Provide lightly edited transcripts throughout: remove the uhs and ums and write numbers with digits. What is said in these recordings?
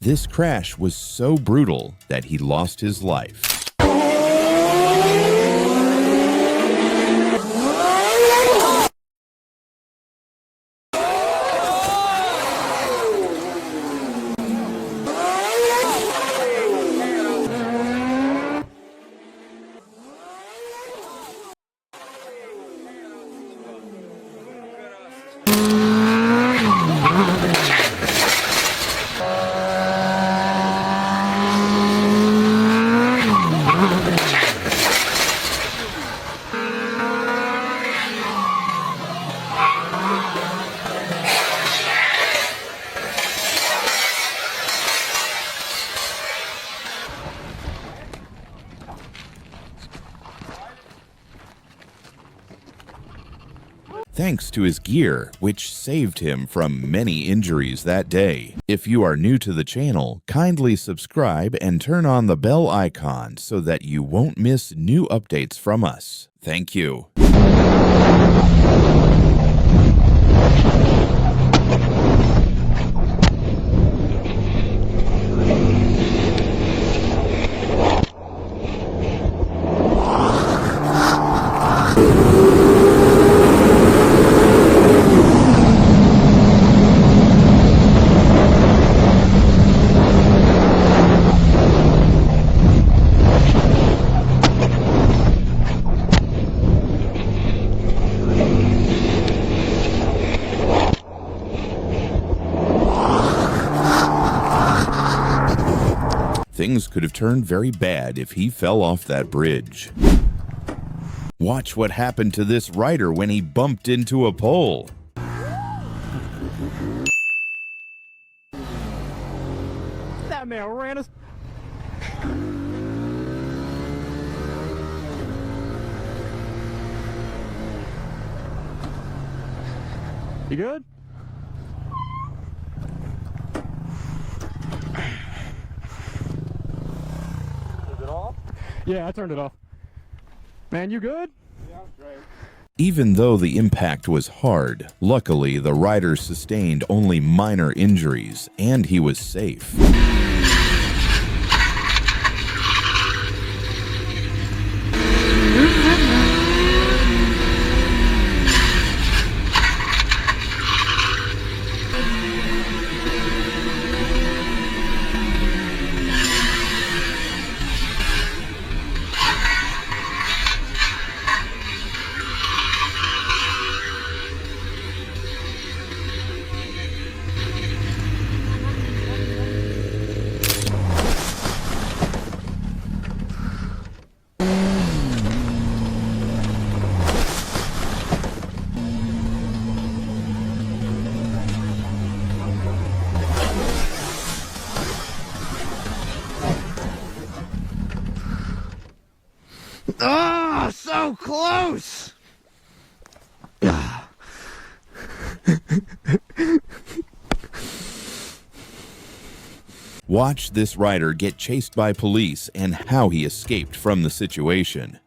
This crash was so brutal that he lost his life. Thanks to his gear, which saved him from many injuries that day. If you are new to the channel, kindly subscribe and turn on the bell icon so that you won't miss new updates from us. Thank you. Things could have turned very bad if he fell off that bridge. Watch what happened to this rider when he bumped into a pole. That man ran us. You good? Yeah, I turned it off. Man, you good? Yeah, I'm great. Even though the impact was hard, luckily the rider sustained only minor injuries and he was safe. Ah, so close! Watch this rider get chased by police and how he escaped from the situation.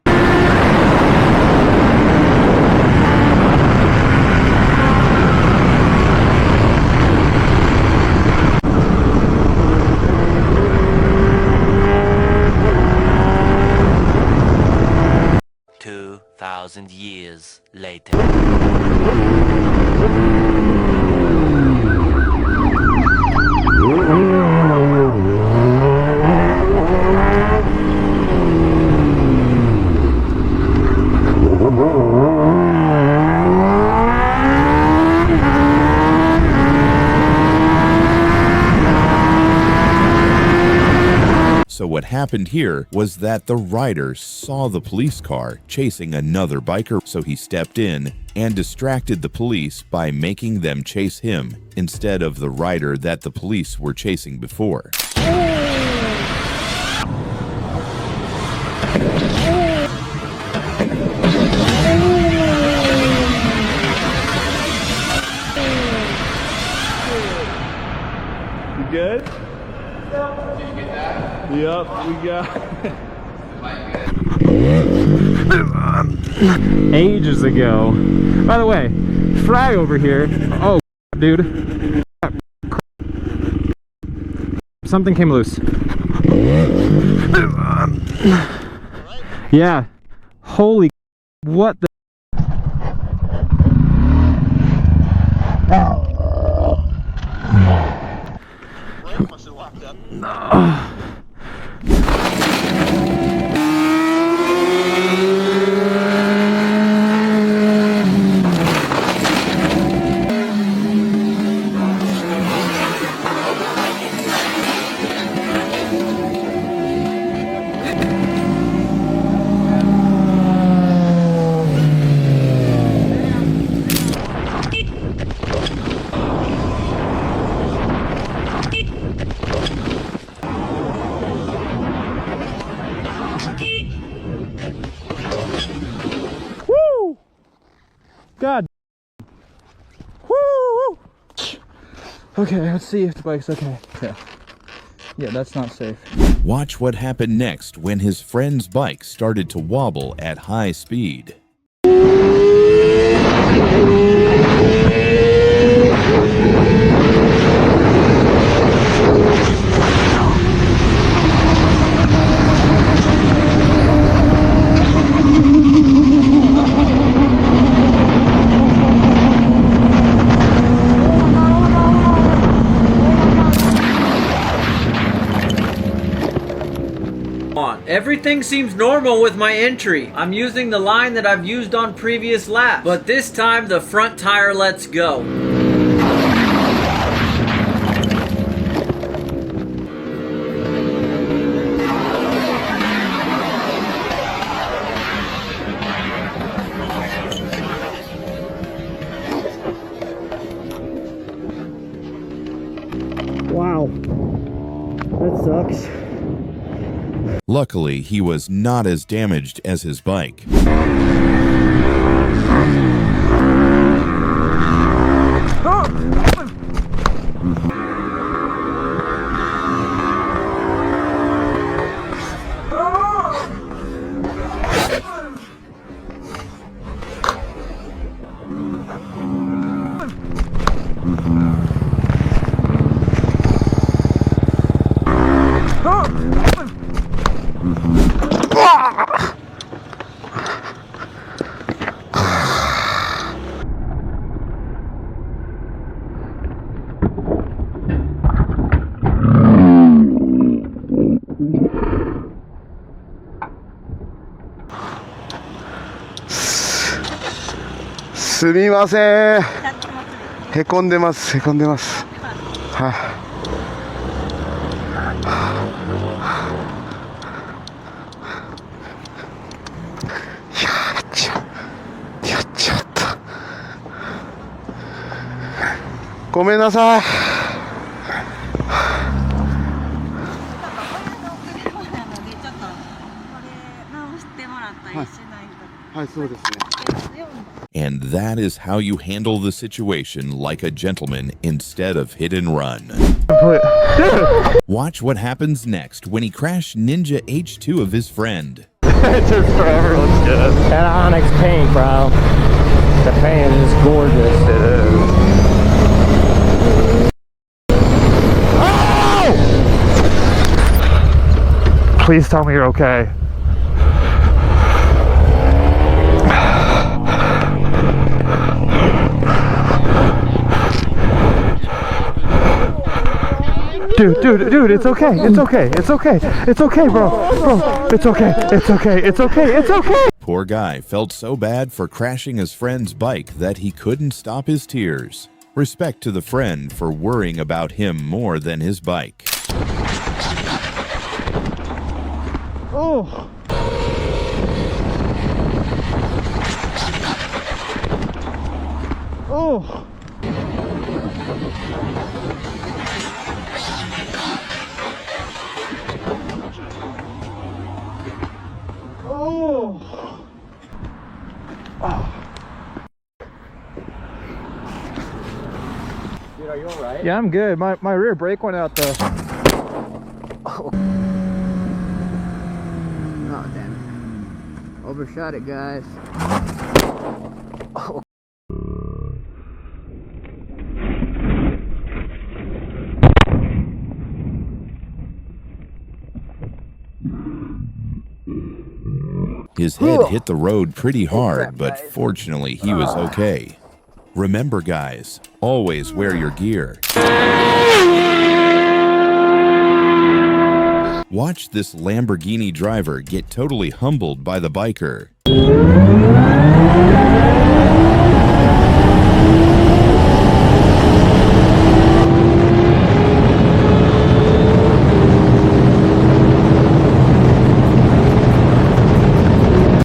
2,000 years later. So what happened here was that the rider saw the police car chasing another biker, so he stepped in and distracted the police by making them chase him instead of the rider that the police were chasing before. You good? Did you get that? Yep, we got ages ago. By the way, Fry over here. Oh, dude. something came loose. Yeah. Holy, what the? Woo! God. Woo! Okay, let's see if the bike's okay. Yeah. Yeah, that's not safe. Watch what happened next when his friend's bike started to wobble at high speed. Everything seems normal with my entry. I'm using the line that I've used on previous laps, but this time the front tire lets go. Wow. That sucks. Luckily, he was not as damaged as his bike.すみません。へこんでます。へこんでます。はい、やっちゃった。ごめんなさい。はい、そうですね。And that is how you handle the situation like a gentleman instead of hit and run. Watch what happens next when he crashed Ninja H2 of his friend. It took forever, looks good. That Onyx paint, bro. The paint is just gorgeous. It is. Oh! Please tell me you're okay. Dude, it's okay, it's okay, it's okay, it's okay, bro, it's okay, it's okay, it's okay, it's okay. Poor guy felt so bad for crashing his friend's bike that he couldn't stop his tears. Respect to the friend for worrying about him more than his bike. Oh. Oh. Oh. Dude, are you alright? Yeah, I'm good. My rear brake went out though. Oh, damn it. Overshot it, guys. Oh. His head hit the road pretty hard, but fortunately he was okay. Remember guys, always wear your gear. Watch this Lamborghini driver get totally humbled by the biker.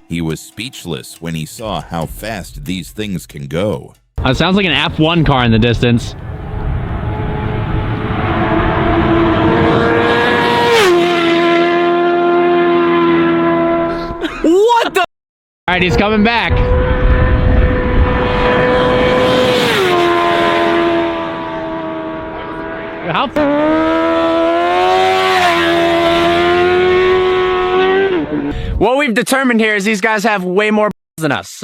He was speechless when he saw how fast these things can go. It sounds like an F1 car in the distance. What the? All right, he's coming back. How? What we've determined here is these guys have way more than us.